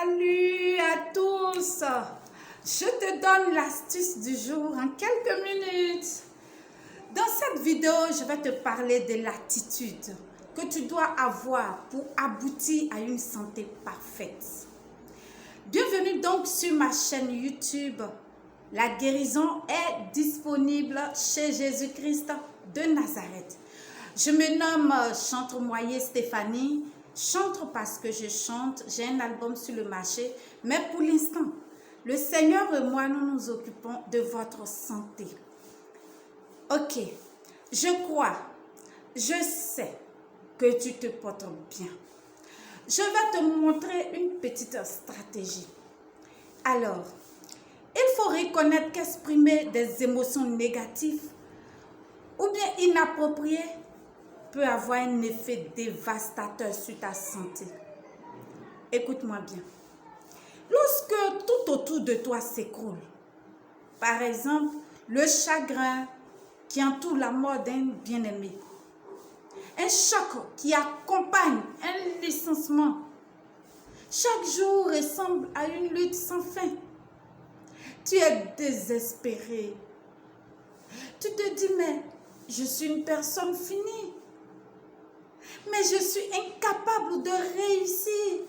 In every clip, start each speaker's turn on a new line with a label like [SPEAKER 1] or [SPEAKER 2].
[SPEAKER 1] Salut à tous! Je te donne l'astuce du jour en quelques minutes. Dans cette vidéo, je vais te parler de l'attitude que tu dois avoir pour aboutir à une santé parfaite. Bienvenue donc sur ma chaîne YouTube. La guérison est disponible chez Jésus-Christ de Nazareth. Je me nomme Chantre Moyer Stéphanie. Chantre parce que je chante, j'ai un album sur le marché, mais pour l'instant, le Seigneur et moi, nous nous occupons de votre santé. Ok, je crois, je sais que tu te portes bien. Je vais te montrer une petite stratégie. Alors, il faut reconnaître qu'exprimer des émotions négatives ou bien inappropriées peut avoir un effet dévastateur sur ta santé. Écoute-moi bien. Lorsque tout autour de toi s'écroule, par exemple, le chagrin qui entoure la mort d'un bien-aimé, un choc qui accompagne un licenciement, chaque jour ressemble à une lutte sans fin. Tu es désespéré. Tu te dis, mais je suis une personne finie. Mais je suis incapable de réussir,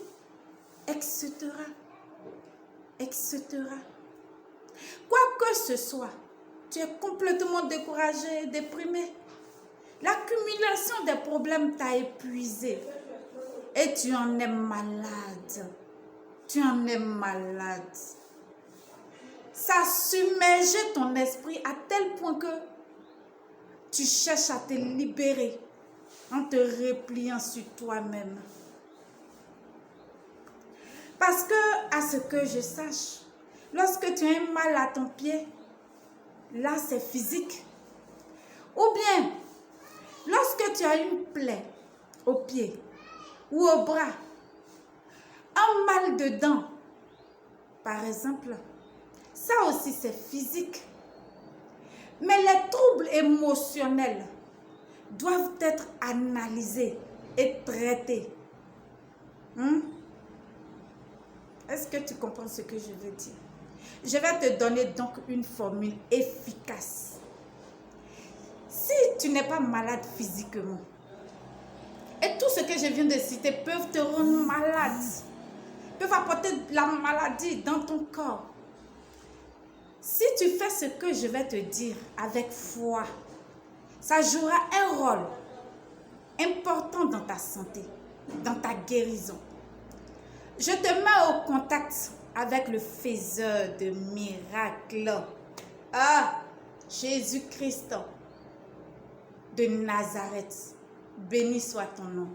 [SPEAKER 1] etc., etc. Quoi que ce soit, tu es complètement découragé, déprimé. L'accumulation des problèmes t'a épuisé et tu en es malade. Tu en es malade. Ça a submergé ton esprit à tel point que tu cherches à te libérer en te repliant sur toi-même. Parce que, à ce que je sache, lorsque tu as un mal à ton pied, là c'est physique. Ou bien, lorsque tu as une plaie au pied ou au bras, un mal de dents, par exemple, ça aussi c'est physique. Mais les troubles émotionnels doivent être analysés et traités. Est-ce que tu comprends ce que je veux dire? Je vais te donner donc une formule efficace. Si tu n'es pas malade physiquement, et tout ce que je viens de citer peuvent te rendre malade, peuvent apporter la maladie dans ton corps. Si tu fais ce que je vais te dire avec foi, ça jouera un rôle important dans ta santé, dans ta guérison. Je te mets au contact avec le faiseur de miracles. Ah, Jésus-Christ de Nazareth. Béni soit ton nom.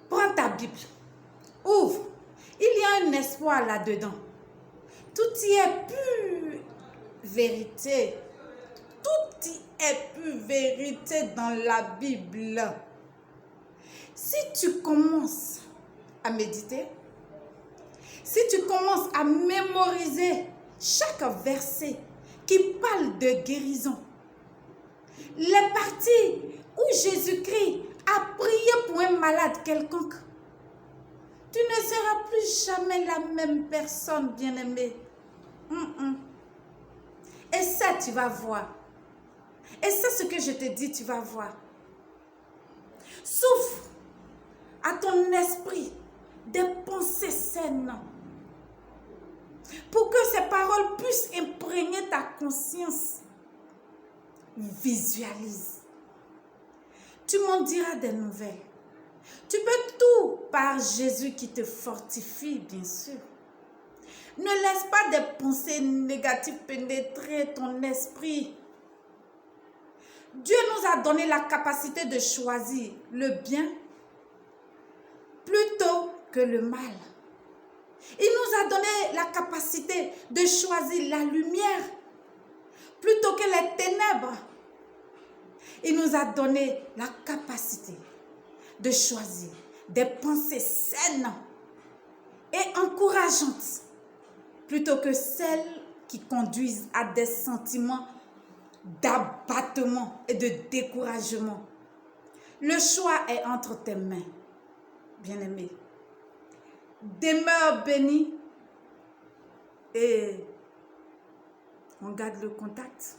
[SPEAKER 1] Prends ta Bible. Ouvre. Il y a un espoir là-dedans. Tout y est pure vérité. Tout y est pure vérité dans la Bible. Si tu commences à méditer, si tu commences à mémoriser chaque verset qui parle de guérison, les parties où Jésus-Christ a prié pour un malade quelconque, tu ne seras plus jamais la même personne, bien-aimé. Et ça, tu vas voir. Et c'est ce que je te dis, tu vas voir. Souffle à ton esprit des pensées saines pour que ces paroles puissent imprégner ta conscience. Visualise. Tu m'en diras des nouvelles. Tu peux tout par Jésus qui te fortifie, bien sûr. Ne laisse pas des pensées négatives pénétrer ton esprit. Dieu nous a donné la capacité de choisir le bien plutôt que le mal. Il nous a donné la capacité de choisir la lumière plutôt que les ténèbres. Il nous a donné la capacité de choisir des pensées saines et encourageantes plutôt que celles qui conduisent à des sentiments d'abattement et de découragement. Le choix est entre tes mains, bien-aimé. demeure béni et on garde le contact.